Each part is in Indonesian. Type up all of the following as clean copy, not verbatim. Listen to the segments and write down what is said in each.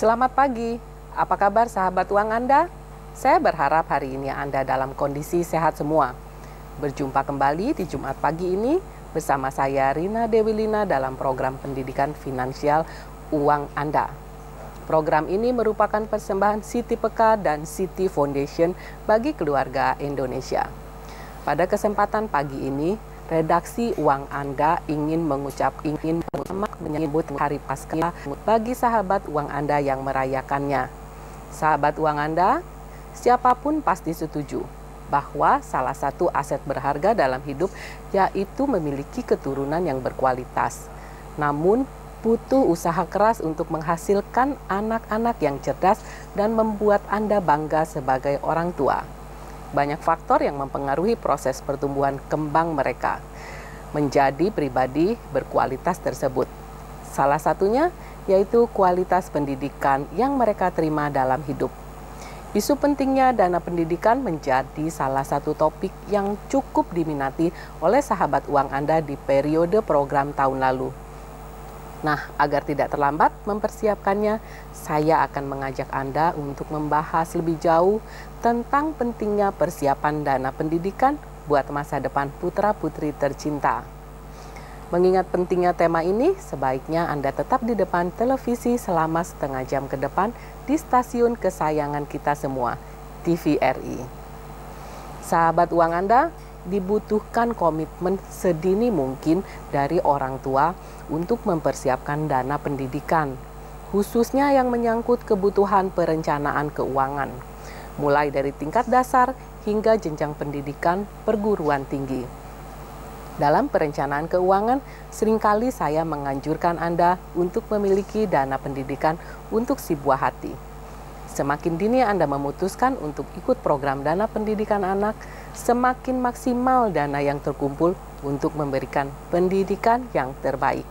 Selamat pagi, apa kabar sahabat uang Anda? Saya berharap hari ini Anda dalam kondisi sehat semua. Berjumpa kembali di Jumat pagi ini bersama saya Rina Dewilina dalam program pendidikan finansial uang Anda. Program ini merupakan persembahan Siti Peka dan Siti Foundation bagi keluarga Indonesia. Pada kesempatan pagi ini, redaksi Uang Anda ingin menyebut Hari Paskah bagi sahabat uang Anda yang merayakannya. Sahabat uang Anda, siapapun pasti setuju bahwa salah satu aset berharga dalam hidup yaitu memiliki keturunan yang berkualitas. Namun, butuh usaha keras untuk menghasilkan anak-anak yang cerdas dan membuat Anda bangga sebagai orang tua. Banyak faktor yang mempengaruhi proses pertumbuhan kembang mereka menjadi pribadi berkualitas tersebut. Salah satunya yaitu kualitas pendidikan yang mereka terima dalam hidup. Isu pentingnya dana pendidikan menjadi salah satu topik yang cukup diminati oleh sahabat uang Anda di periode program tahun lalu. Nah, agar tidak terlambat mempersiapkannya, saya akan mengajak Anda untuk membahas lebih jauh tentang pentingnya persiapan dana pendidikan buat masa depan putra-putri tercinta. Mengingat pentingnya tema ini, sebaiknya Anda tetap di depan televisi selama setengah jam ke depan di stasiun kesayangan kita semua, TVRI. Sahabat uang Anda, dibutuhkan komitmen sedini mungkin dari orang tua untuk mempersiapkan dana pendidikan, khususnya yang menyangkut kebutuhan perencanaan keuangan, mulai dari tingkat dasar hingga jenjang pendidikan perguruan tinggi. Dalam perencanaan keuangan, seringkali saya menganjurkan Anda untuk memiliki dana pendidikan untuk si buah hati. Semakin dini Anda memutuskan untuk ikut program dana pendidikan anak, semakin maksimal dana yang terkumpul untuk memberikan pendidikan yang terbaik.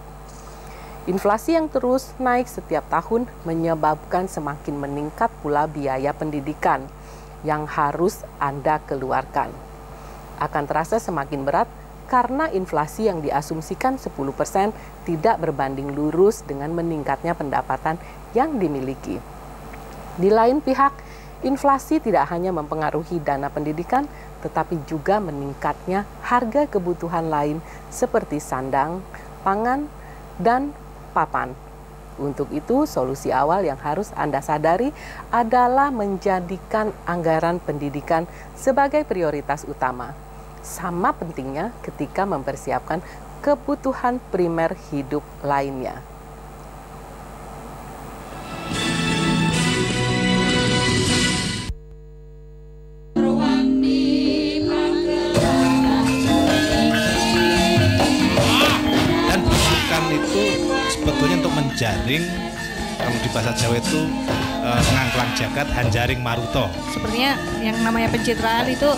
Inflasi yang terus naik setiap tahun menyebabkan semakin meningkat pula biaya pendidikan yang harus Anda keluarkan. Akan terasa semakin berat karena inflasi yang diasumsikan 10% tidak berbanding lurus dengan meningkatnya pendapatan yang dimiliki. Di lain pihak, inflasi tidak hanya mempengaruhi dana pendidikan, tetapi juga meningkatnya harga kebutuhan lain seperti sandang, pangan, dan papan. Untuk itu, solusi awal yang harus Anda sadari adalah menjadikan anggaran pendidikan sebagai prioritas utama. Sama pentingnya ketika mempersiapkan kebutuhan primer hidup lainnya. Dan besukan itu sebetulnya untuk menjaring, kalau di bahasa Jawa itu ngangklang jagat hanjaring maruto. Sepertinya yang namanya pencitraan itu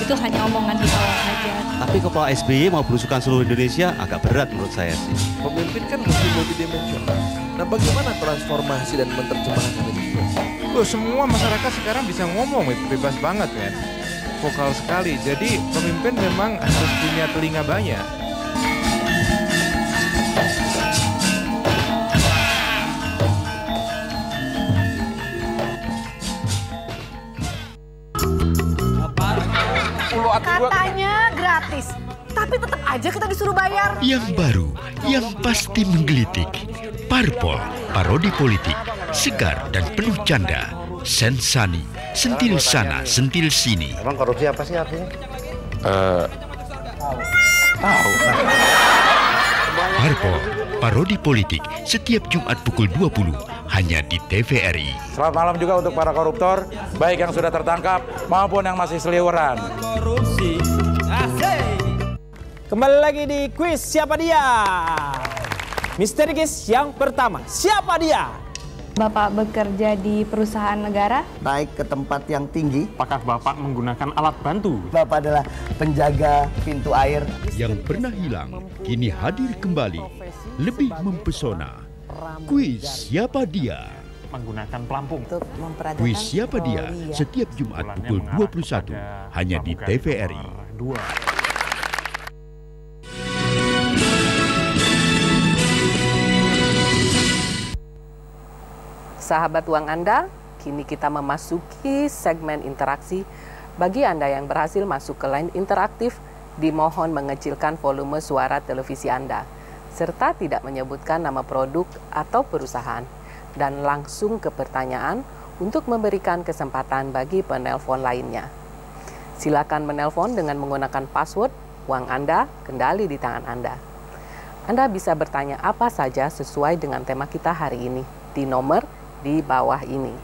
hanya omongan di bawah saja. Tapi kepala SBY mau belusukan seluruh Indonesia agak berat menurut saya sih. Pemimpin kan mesti multidimensional. Nah, bagaimana transformasi dan menerjemahkan itu? Semua masyarakat sekarang bisa ngomong, bebas banget kan. Vokal sekali. Jadi pemimpin memang harus punya telinga banyak. Katanya gratis, tapi tetap aja kita disuruh bayar. Yang baru, yang pasti menggelitik. Parpol, parodi politik, segar dan penuh canda. Sensani, sentil sana, sentil sini. Emang korupsi apa sih artinya? Tahu. Parpol, parodi politik, setiap Jumat pukul 20, hanya di TVRI. Selamat malam juga untuk para koruptor, baik yang sudah tertangkap maupun yang masih seliweran. Kembali lagi di kuis Siapa Dia? Misteri Kiss yang pertama, siapa dia? Bapak bekerja di perusahaan negara? Naik ke tempat yang tinggi. Apakah Bapak menggunakan alat bantu? Bapak adalah penjaga pintu air. Yang pernah hilang, kini hadir kembali. Lebih mempesona. Kuis Siapa Dia? Menggunakan pelampung. Kuis Siapa Dia? Setiap Jumat pukul 21, hanya di TVRI. Sahabat uang Anda, kini kita memasuki segmen interaksi. Bagi Anda yang berhasil masuk ke line interaktif, dimohon mengecilkan volume suara televisi Anda, serta tidak menyebutkan nama produk atau perusahaan, dan langsung ke pertanyaan untuk memberikan kesempatan bagi penelpon lainnya. Silakan menelpon dengan menggunakan password uang Anda kendali di tangan Anda. Anda bisa bertanya apa saja sesuai dengan tema kita hari ini di nomor di bawah ini.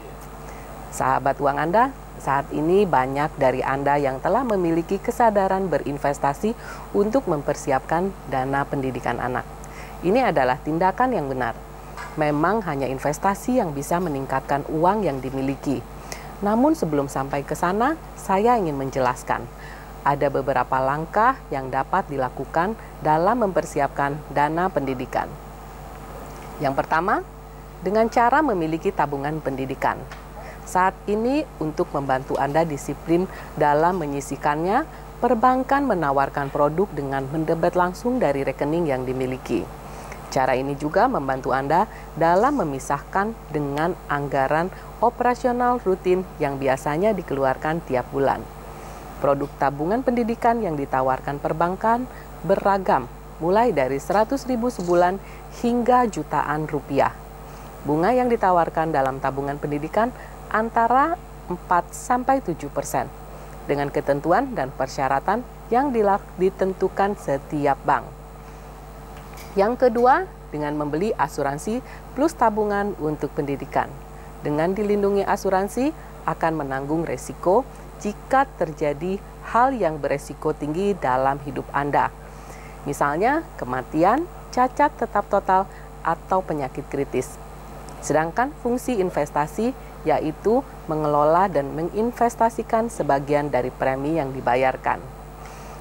Sahabat uang Anda, saat ini banyak dari Anda yang telah memiliki kesadaran berinvestasi untuk mempersiapkan dana pendidikan anak. Ini adalah tindakan yang benar. Memang hanya investasi yang bisa meningkatkan uang yang dimiliki. Namun sebelum sampai ke sana, saya ingin menjelaskan. Ada beberapa langkah yang dapat dilakukan dalam mempersiapkan dana pendidikan. Yang pertama, dengan cara memiliki tabungan pendidikan. Saat ini untuk membantu Anda disiplin dalam menyisihkannya, perbankan menawarkan produk dengan mendebet langsung dari rekening yang dimiliki. Cara ini juga membantu Anda dalam memisahkan dengan anggaran operasional rutin yang biasanya dikeluarkan tiap bulan. Produk tabungan pendidikan yang ditawarkan perbankan beragam, mulai dari 100.000 sebulan hingga jutaan rupiah. Bunga yang ditawarkan dalam tabungan pendidikan antara 4-7% dengan ketentuan dan persyaratan yang ditentukan setiap bank. Yang kedua, dengan membeli asuransi plus tabungan untuk pendidikan. Dengan dilindungi asuransi, akan menanggung resiko jika terjadi hal yang beresiko tinggi dalam hidup Anda. Misalnya, kematian, cacat tetap total, atau penyakit kritis. Sedangkan fungsi investasi yaitu mengelola dan menginvestasikan sebagian dari premi yang dibayarkan.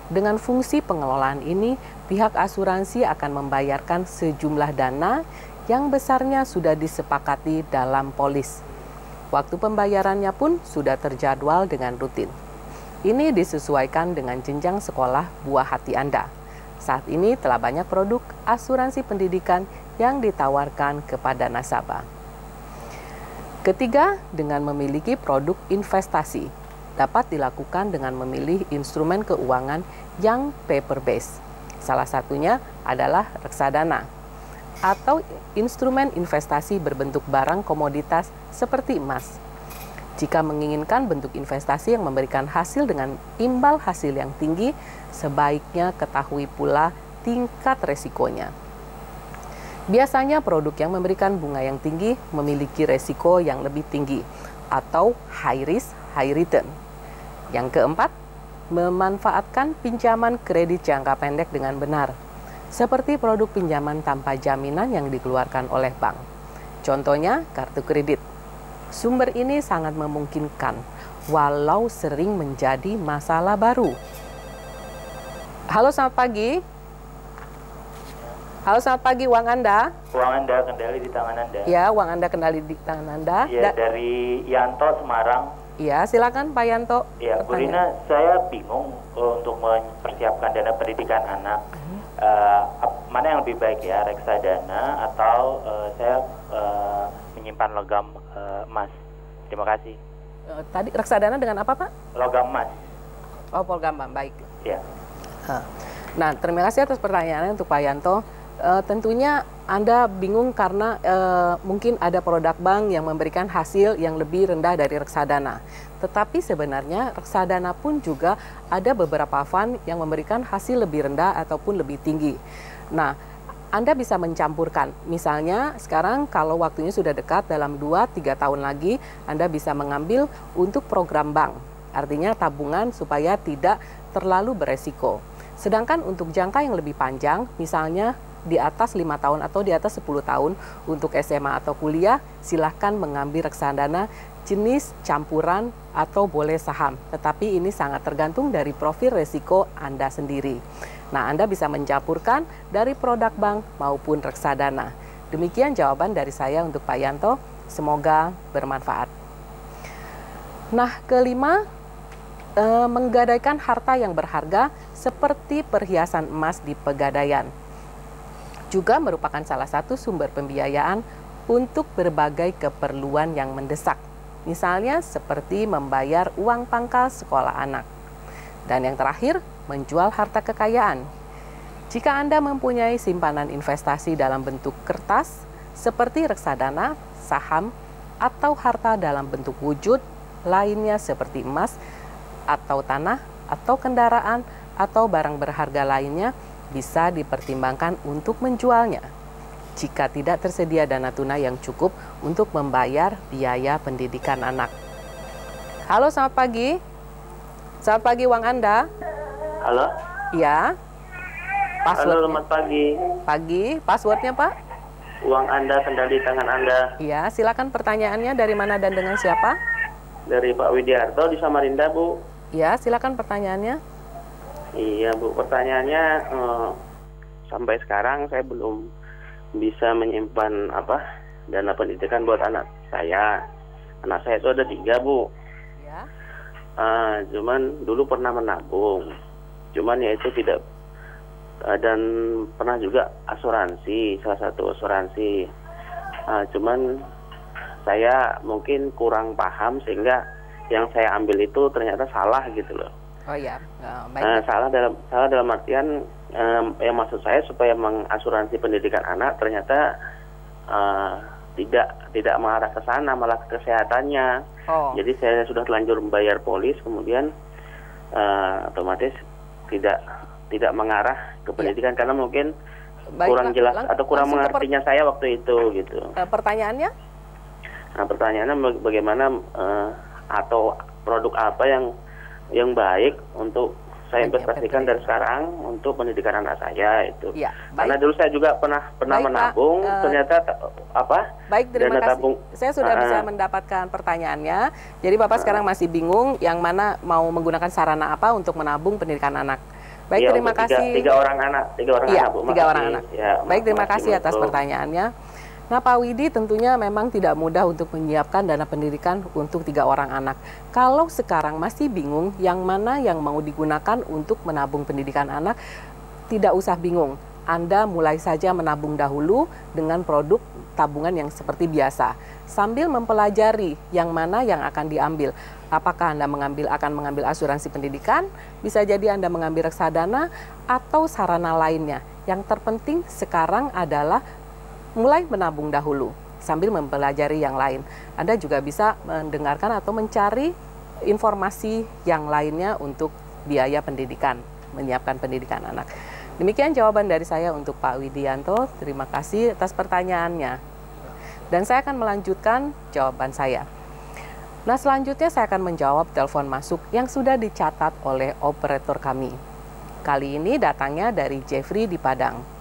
Dengan fungsi pengelolaan ini, pihak asuransi akan membayarkan sejumlah dana yang besarnya sudah disepakati dalam polis. Waktu pembayarannya pun sudah terjadwal dengan rutin. Ini disesuaikan dengan jenjang sekolah buah hati Anda. Saat ini telah banyak produk asuransi pendidikan yang ditawarkan kepada nasabah. Ketiga, dengan memiliki produk investasi, dapat dilakukan dengan memilih instrumen keuangan yang paper based. Salah satunya adalah reksadana atau instrumen investasi berbentuk barang komoditas seperti emas. Jika menginginkan bentuk investasi yang memberikan hasil dengan imbal hasil yang tinggi, sebaiknya ketahui pula tingkat resikonya. Biasanya produk yang memberikan bunga yang tinggi memiliki resiko yang lebih tinggi atau high risk, high return. Yang keempat, memanfaatkan pinjaman kredit jangka pendek dengan benar, seperti produk pinjaman tanpa jaminan yang dikeluarkan oleh bank. Contohnya, kartu kredit. Sumber ini sangat memungkinkan, walau sering menjadi masalah baru. Halo, selamat pagi. Halo, selamat pagi, uang Anda. Uang Anda kendali di tangan Anda. Ya, uang Anda kendali di tangan Anda. Ya, dari Yanto, Semarang. Ya, silakan Pak Yanto. Ya, Bu Rina, saya bingung untuk mempersiapkan dana pendidikan anak. Mana yang lebih baik ya, reksadana atau saya menyimpan logam emas? Terima kasih. Tadi reksadana dengan apa, Pak? Logam emas. Oh, logam emas, baik. Ya. Nah, terima kasih atas pertanyaannya untuk Pak Yanto. Tentunya Anda bingung karena mungkin ada produk bank yang memberikan hasil yang lebih rendah dari reksadana. Tetapi sebenarnya reksadana pun juga ada beberapa fund yang memberikan hasil lebih rendah ataupun lebih tinggi. Nah, Anda bisa mencampurkan. Misalnya sekarang kalau waktunya sudah dekat, dalam 2-3 tahun lagi Anda bisa mengambil untuk program bank. Artinya tabungan supaya tidak terlalu beresiko. Sedangkan untuk jangka yang lebih panjang, misalnya di atas 5 tahun atau di atas 10 tahun untuk SMA atau kuliah, silahkan mengambil reksadana jenis campuran atau boleh saham. Tetapi ini sangat tergantung dari profil resiko Anda sendiri. Nah, Anda bisa mencampurkan dari produk bank maupun reksadana. Demikian jawaban dari saya untuk Pak Yanto. Semoga bermanfaat. Nah, kelima, menggadaikan harta yang berharga seperti perhiasan emas di Pegadaian juga merupakan salah satu sumber pembiayaan untuk berbagai keperluan yang mendesak. Misalnya seperti membayar uang pangkal sekolah anak. Dan yang terakhir, menjual harta kekayaan. Jika Anda mempunyai simpanan investasi dalam bentuk kertas, seperti reksadana, saham, atau harta dalam bentuk wujud lainnya seperti emas, atau tanah, atau kendaraan, atau barang berharga lainnya, bisa dipertimbangkan untuk menjualnya. Jika tidak tersedia dana tunai yang cukup untuk membayar biaya pendidikan anak. Halo, selamat pagi. Selamat pagi, uang Anda. Halo? Ya. Halo, selamat pagi. Pagi, passwordnya Pak? Uang Anda, kendali tangan Anda. Iya, silakan pertanyaannya dari mana dan dengan siapa? Dari Pak Widiarto di Samarinda, Bu. Ya, silakan pertanyaannya. Iya, Bu. Pertanyaannya, sampai sekarang saya belum bisa menyimpan dana pendidikan buat anak saya. Anak saya itu ada 3, Bu. Ya. Cuman dulu pernah menabung. Cuman ya itu tidak, dan pernah juga asuransi, salah satu asuransi. Cuman saya mungkin kurang paham sehingga yang saya ambil itu ternyata salah gitu loh. Oh ya, baik. Salah dalam artian yang maksud saya supaya mengasuransi pendidikan anak ternyata tidak mengarah ke sana, malah ke kesehatannya. Jadi saya sudah terlanjur membayar polis, kemudian otomatis tidak mengarah ke pendidikan karena mungkin kurang jelas atau kurang mengertinya saya waktu itu gitu. Pertanyaannya? Nah, pertanyaannya bagaimana atau produk apa yang baik untuk saya investasikan dari sekarang untuk pendidikan anak saya itu. Ya, karena dulu saya juga pernah menabung, ternyata Baik, terima dana kasih. tabung. Saya sudah bisa mendapatkan pertanyaannya. Jadi Bapak sekarang masih bingung yang mana mau menggunakan sarana apa untuk menabung pendidikan anak. Baik, Ya, terima kasih. Tiga orang anak, Bu. Tiga orang anak. Ya, baik, terima kasih Bu. atas pertanyaannya. Nah, Pak Widi, tentunya memang tidak mudah untuk menyiapkan dana pendidikan untuk 3 orang anak. Kalau sekarang masih bingung yang mana yang mau digunakan untuk menabung pendidikan anak, tidak usah bingung. Anda mulai saja menabung dahulu dengan produk tabungan yang seperti biasa, sambil mempelajari yang mana yang akan diambil. Apakah Anda akan mengambil asuransi pendidikan, bisa jadi Anda mengambil reksadana, atau sarana lainnya. Yang terpenting sekarang adalah mulai menabung dahulu sambil mempelajari yang lain. Anda juga bisa mendengarkan atau mencari informasi yang lainnya untuk biaya pendidikan, menyiapkan pendidikan anak. Demikian jawaban dari saya untuk Pak Widianto. Terima kasih atas pertanyaannya. Dan saya akan melanjutkan jawaban saya. Nah, selanjutnya saya akan menjawab telepon masuk yang sudah dicatat oleh operator kami. Kali ini datangnya dari Jeffrey di Padang.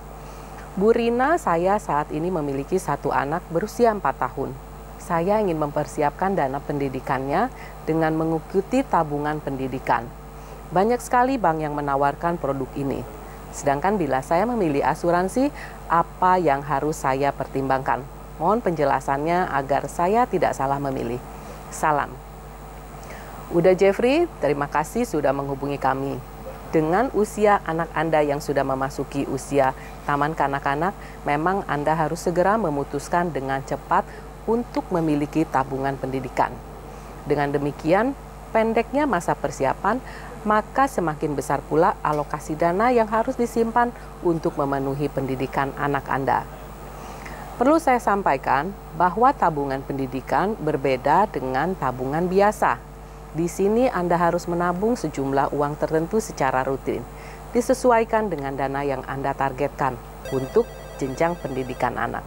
Bu Rina, saya saat ini memiliki 1 anak berusia 4 tahun. Saya ingin mempersiapkan dana pendidikannya dengan mengikuti tabungan pendidikan. Banyak sekali bank yang menawarkan produk ini. Sedangkan bila saya memilih asuransi, apa yang harus saya pertimbangkan? Mohon penjelasannya agar saya tidak salah memilih. Salam. Udah Jeffrey, terima kasih sudah menghubungi kami. Dengan usia anak Anda yang sudah memasuki usia taman kanak-kanak, memang Anda harus segera memutuskan dengan cepat untuk memiliki tabungan pendidikan. Dengan demikian, pendeknya masa persiapan, maka semakin besar pula alokasi dana yang harus disimpan untuk memenuhi pendidikan anak Anda. Perlu saya sampaikan bahwa tabungan pendidikan berbeda dengan tabungan biasa. Di sini Anda harus menabung sejumlah uang tertentu secara rutin, disesuaikan dengan dana yang Anda targetkan untuk jenjang pendidikan anak.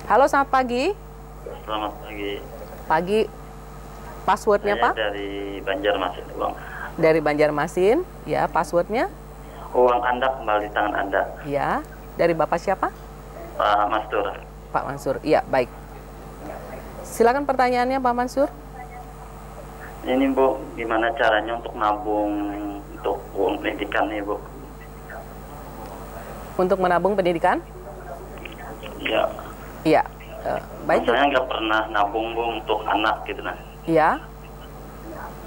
Halo, selamat pagi. Selamat pagi. Pagi, passwordnya Pak? Dari Banjarmasin, Bang. Dari Banjarmasin, ya, passwordnya? Uang Anda kembali tangan Anda. Ya, dari Bapak siapa? Pak Mansur. Pak Mansur, iya, baik. Silakan pertanyaannya Pak Mansur. Ini Bu, gimana caranya untuk nabung untuk uang pendidikan nih Bu? Untuk menabung pendidikan? Iya. Iya. Baik. Saya nggak pernah nabung Bu untuk anak gitu nah. Iya.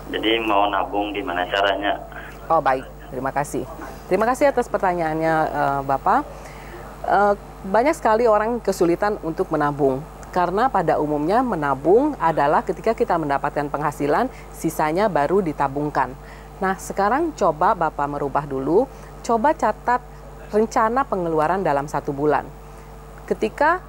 Jadi mau nabung gimana caranya? Oh baik, terima kasih. Terima kasih atas pertanyaannya Bapak. Banyak sekali orang kesulitan untuk menabung. Karena pada umumnya menabung adalah ketika kita mendapatkan penghasilan, sisanya baru ditabungkan. Nah, sekarang coba Bapak merubah dulu, coba catat rencana pengeluaran dalam 1 bulan. Ketika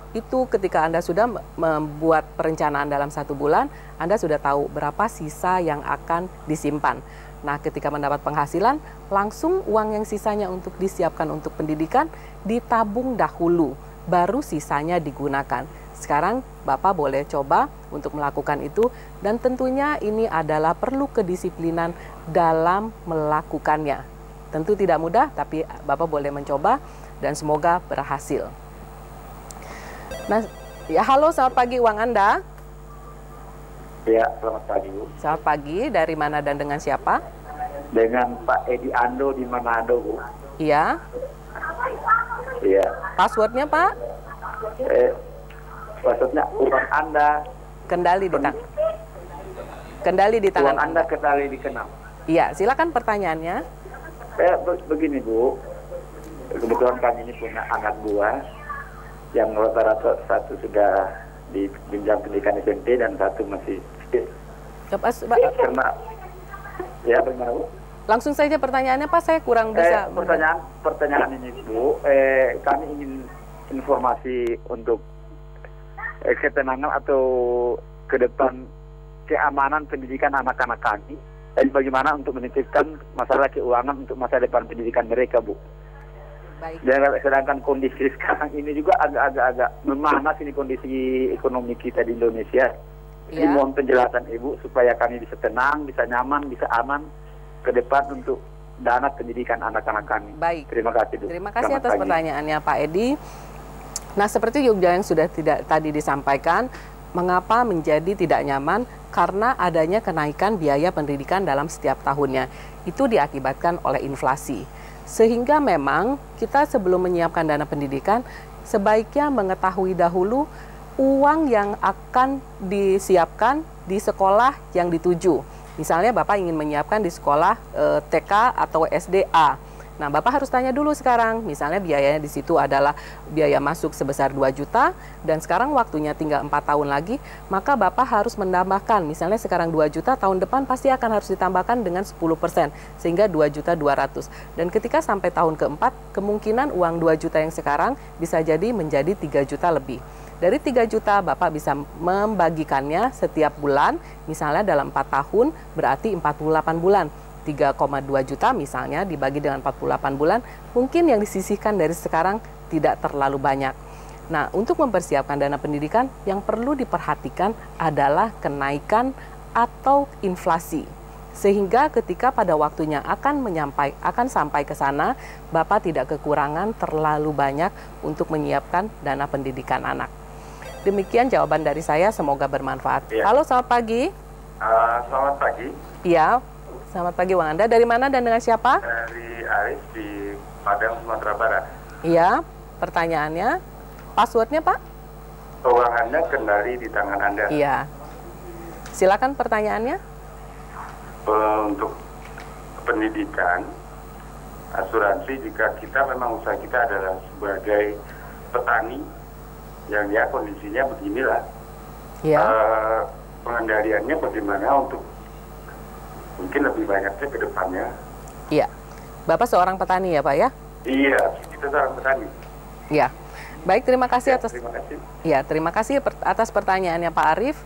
Anda sudah membuat perencanaan dalam 1 bulan, Anda sudah tahu berapa sisa yang akan disimpan. Nah, ketika mendapat penghasilan, langsung uang yang sisanya untuk disiapkan untuk pendidikan ditabung dahulu, baru sisanya digunakan. Sekarang Bapak boleh coba untuk melakukan itu, dan tentunya ini adalah perlu kedisiplinan dalam melakukannya. Tentu tidak mudah, tapi Bapak boleh mencoba dan semoga berhasil. Nah, ya, halo, selamat pagi, uang Anda. Ya, selamat pagi, Bu. Selamat pagi, dari mana dan dengan siapa? Dengan Pak Edi Ando di Manado, Bu. Iya. Iya. Passwordnya, Pak? Maksudnya uang Anda kendali di tangan uang Anda kendali di kenam. Iya, silakan pertanyaannya. Begini, Bu, kebetulan kami ini punya anak buah yang rata-rata satu sudah di jenjang pendidikan SMP dan satu masih karena ya bagaimana, Bu? Langsung saja pertanyaannya, Pak, saya kurang bisa pertanyaan ini, Bu, kami ingin informasi untuk ketenangan atau ke depan keamanan pendidikan anak-anak kami, dan bagaimana untuk menitipkan masalah keuangan untuk masa depan pendidikan mereka, Bu. Baik. Dan sedangkan kondisi sekarang ini juga agak memanas ini kondisi ekonomi kita di Indonesia. Jadi mohon penjelasan Ibu supaya kami bisa tenang, bisa nyaman, bisa aman ke depan untuk dana pendidikan anak-anak kami. Baik. Terima kasih, Bu. Terima kasih atas pertanyaannya, Pak Edi. Nah, seperti Yogyakarta yang sudah tadi disampaikan, mengapa menjadi tidak nyaman? Karena adanya kenaikan biaya pendidikan dalam setiap tahunnya. Itu diakibatkan oleh inflasi. Sehingga memang kita sebelum menyiapkan dana pendidikan, sebaiknya mengetahui dahulu uang yang akan disiapkan di sekolah yang dituju. Misalnya Bapak ingin menyiapkan di sekolah TK atau SDA. Nah, Bapak harus tanya dulu sekarang, misalnya biayanya di situ adalah biaya masuk sebesar 2 juta, dan sekarang waktunya tinggal 4 tahun lagi, maka Bapak harus menambahkan, misalnya sekarang 2 juta, tahun depan pasti akan harus ditambahkan dengan 10%, sehingga 2.200.000. Dan ketika sampai tahun keempat, kemungkinan uang 2 juta yang sekarang bisa jadi menjadi 3 juta lebih. Dari 3 juta, Bapak bisa membagikannya setiap bulan, misalnya dalam 4 tahun, berarti 48 bulan. 3,2 juta misalnya dibagi dengan 48 bulan, mungkin yang disisihkan dari sekarang tidak terlalu banyak. Nah, untuk mempersiapkan dana pendidikan, yang perlu diperhatikan adalah kenaikan atau inflasi. Sehingga ketika pada waktunya akan sampai ke sana, Bapak tidak kekurangan terlalu banyak untuk menyiapkan dana pendidikan anak. Demikian jawaban dari saya, semoga bermanfaat. Ya. Halo, selamat pagi. Selamat pagi. Iya. Selamat pagi, Wang Anda. Dari mana dan dengan siapa? Dari Aris di Padang, Sumatera Barat. Iya, pertanyaannya. Passwordnya, Pak? Uang Anda kendali di tangan Anda. Iya. Silakan pertanyaannya. Untuk pendidikan, asuransi jika kita memang usaha kita adalah sebagai petani, yang ya kondisinya beginilah. Iya. Pengendaliannya bagaimana untuk mungkin lebih banyaknya ke depannya. Iya. Bapak seorang petani ya, Pak ya? Iya, kita seorang petani. Iya. Baik, terima kasih atas terima kasih atas pertanyaannya Pak Arief.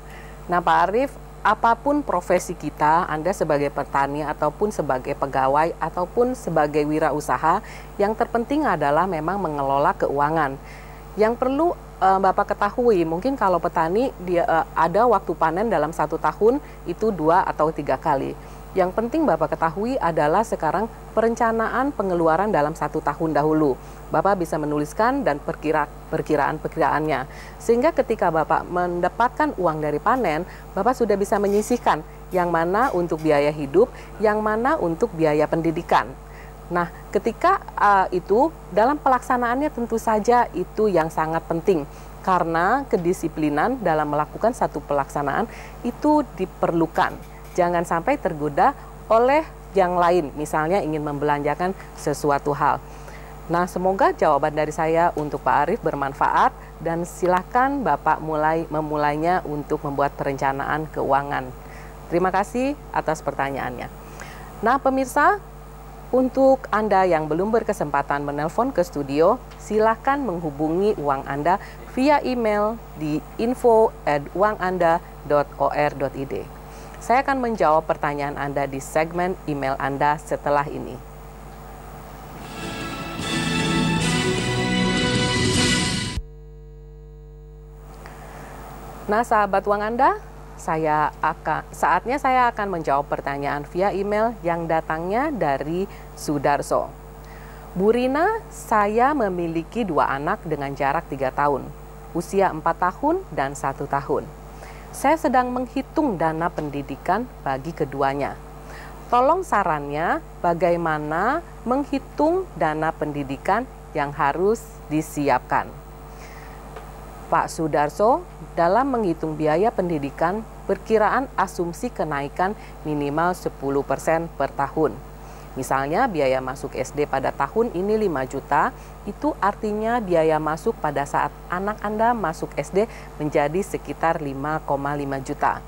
Nah, Pak Arief, apapun profesi kita, Anda sebagai petani ataupun sebagai pegawai ataupun sebagai wirausaha, yang terpenting adalah memang mengelola keuangan. Yang perlu Bapak ketahui, mungkin kalau petani dia ada waktu panen dalam 1 tahun itu 2 atau 3 kali. Yang penting Bapak ketahui adalah sekarang perencanaan pengeluaran dalam 1 tahun dahulu. Bapak bisa menuliskan dan perkiraan-perkiraannya. Sehingga ketika Bapak mendapatkan uang dari panen, Bapak sudah bisa menyisihkan yang mana untuk biaya hidup, yang mana untuk biaya pendidikan. Nah, ketika itu dalam pelaksanaannya tentu saja itu yang sangat penting. Karena kedisiplinan dalam melakukan satu pelaksanaan itu diperlukan. Jangan sampai tergoda oleh yang lain, misalnya ingin membelanjakan sesuatu hal. Nah, semoga jawaban dari saya untuk Pak Arief bermanfaat dan silakan Bapak memulainya untuk membuat perencanaan keuangan. Terima kasih atas pertanyaannya. Nah, pemirsa, untuk Anda yang belum berkesempatan menelpon ke studio, silakan menghubungi Uang Anda via email di info@uanganda.or.id. Saya akan menjawab pertanyaan Anda di segmen email Anda setelah ini. Nah, sahabat Uang Anda, saatnya saya akan menjawab pertanyaan via email yang datangnya dari Sudarso. Bu Rina, saya memiliki 2 anak dengan jarak 3 tahun, usia 4 tahun dan 1 tahun. Saya sedang menghitung dana pendidikan bagi keduanya. Tolong sarannya bagaimana menghitung dana pendidikan yang harus disiapkan. Pak Sudarso, dalam menghitung biaya pendidikan, perkiraan asumsi kenaikan minimal 10% per tahun. Misalnya biaya masuk SD pada tahun ini 5 juta, itu artinya biaya masuk pada saat anak Anda masuk SD menjadi sekitar 5,5 juta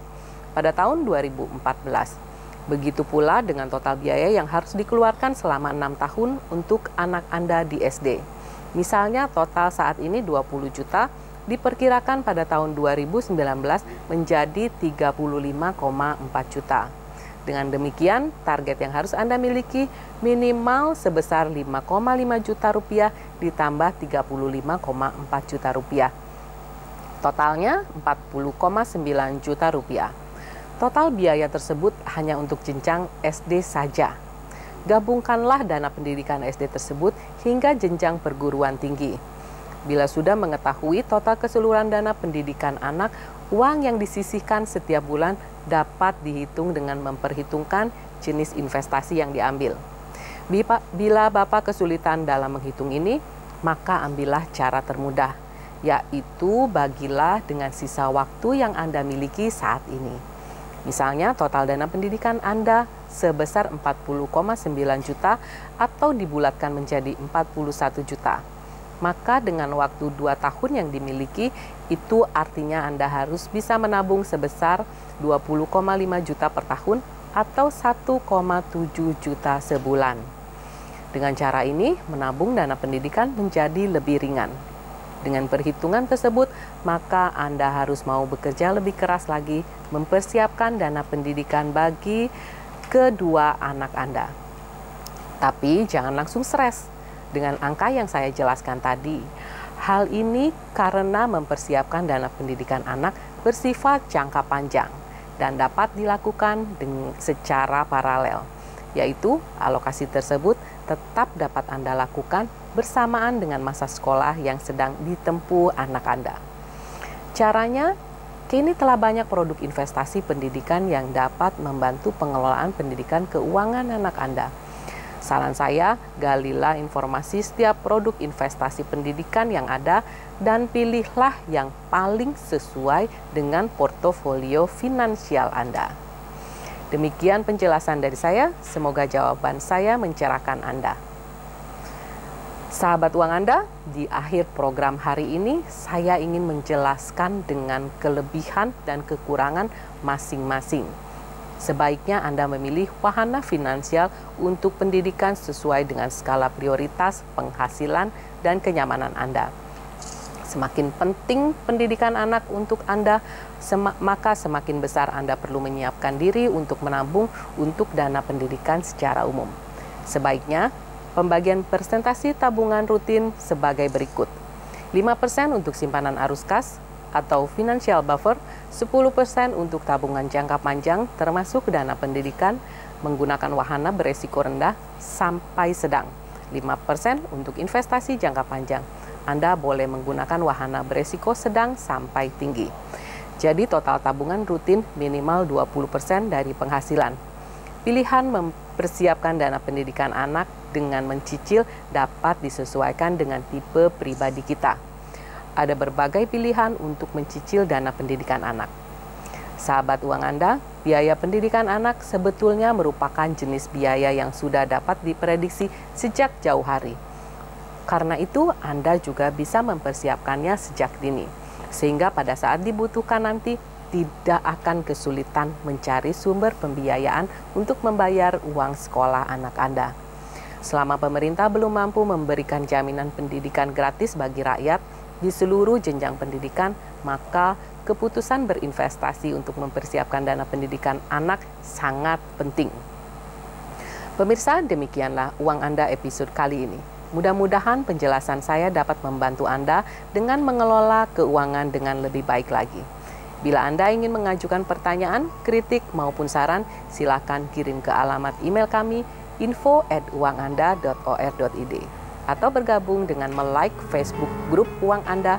pada tahun 2014. Begitu pula dengan total biaya yang harus dikeluarkan selama 6 tahun untuk anak Anda di SD. Misalnya total saat ini 20 juta, diperkirakan pada tahun 2019 menjadi 35,4 juta. Dengan demikian, target yang harus Anda miliki minimal sebesar 5,5 juta rupiah ditambah 35,4 juta rupiah. Totalnya 40,9 juta rupiah. Total biaya tersebut hanya untuk jenjang SD saja. Gabungkanlah dana pendidikan SD tersebut hingga jenjang perguruan tinggi. Bila sudah mengetahui total keseluruhan dana pendidikan anak, uang yang disisihkan setiap bulan dapat dihitung dengan memperhitungkan jenis investasi yang diambil. Bila Bapak kesulitan dalam menghitung ini, maka ambillah cara termudah, yaitu bagilah dengan sisa waktu yang Anda miliki saat ini. Misalnya total dana pendidikan Anda sebesar 40,9 juta atau dibulatkan menjadi 41 juta. Maka dengan waktu 2 tahun yang dimiliki, itu artinya Anda harus bisa menabung sebesar 20,5 juta per tahun atau 1,7 juta sebulan. Dengan cara ini, menabung dana pendidikan menjadi lebih ringan. Dengan perhitungan tersebut, maka Anda harus mau bekerja lebih keras lagi mempersiapkan dana pendidikan bagi kedua anak Anda. Tapi jangan langsung stres dengan angka yang saya jelaskan tadi. Hal ini karena mempersiapkan dana pendidikan anak bersifat jangka panjang dan dapat dilakukan secara paralel, yaitu alokasi tersebut tetap dapat Anda lakukan bersamaan dengan masa sekolah yang sedang ditempuh anak Anda. Caranya, kini telah banyak produk investasi pendidikan yang dapat membantu pengelolaan pendidikan keuangan anak Anda. Saran saya, galilah informasi setiap produk investasi pendidikan yang ada dan pilihlah yang paling sesuai dengan portofolio finansial Anda. Demikian penjelasan dari saya, semoga jawaban saya mencerahkan Anda. Sahabat Uang Anda, di akhir program hari ini saya ingin menjelaskan dengan kelebihan dan kekurangan masing-masing. Sebaiknya Anda memilih wahana finansial untuk pendidikan sesuai dengan skala prioritas, penghasilan, dan kenyamanan Anda. Semakin penting pendidikan anak untuk Anda, maka semakin besar Anda perlu menyiapkan diri untuk menabung untuk dana pendidikan secara umum. Sebaiknya, pembagian persentase tabungan rutin sebagai berikut. 5% untuk simpanan arus kas atau financial buffer, 10% untuk tabungan jangka panjang termasuk dana pendidikan menggunakan wahana beresiko rendah sampai sedang. 5% untuk investasi jangka panjang. Anda boleh menggunakan wahana beresiko sedang sampai tinggi. Jadi total tabungan rutin minimal 20% dari penghasilan. Pilihan mempersiapkan dana pendidikan anak dengan mencicil dapat disesuaikan dengan tipe pribadi kita. Ada berbagai pilihan untuk mencicil dana pendidikan anak. Sahabat Uang Anda, biaya pendidikan anak sebetulnya merupakan jenis biaya yang sudah dapat diprediksi sejak jauh hari. Karena itu, Anda juga bisa mempersiapkannya sejak dini, sehingga pada saat dibutuhkan nanti tidak akan kesulitan mencari sumber pembiayaan untuk membayar uang sekolah anak Anda. Selama pemerintah belum mampu memberikan jaminan pendidikan gratis bagi rakyat di seluruh jenjang pendidikan, maka keputusan berinvestasi untuk mempersiapkan dana pendidikan anak sangat penting. Pemirsa, demikianlah Uang Anda episode kali ini. Mudah-mudahan penjelasan saya dapat membantu Anda dengan mengelola keuangan dengan lebih baik lagi. Bila Anda ingin mengajukan pertanyaan, kritik maupun saran, silakan kirim ke alamat email kami info@uanganda.or.id atau bergabung dengan like Facebook grup Uang Anda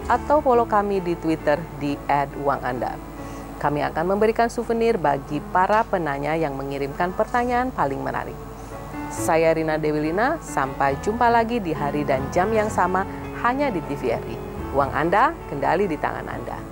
atau follow kami di Twitter di @uanganda. Kami akan memberikan souvenir bagi para penanya yang mengirimkan pertanyaan paling menarik. Saya Rina Dewilina, sampai jumpa lagi di hari dan jam yang sama hanya di TVRI. Uang Anda, kendali di tangan Anda.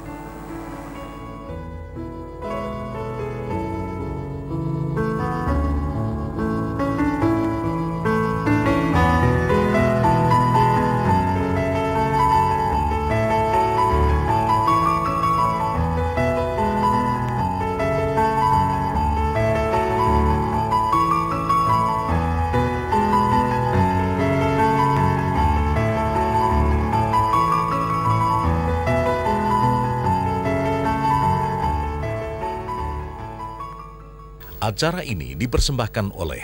Acara ini dipersembahkan oleh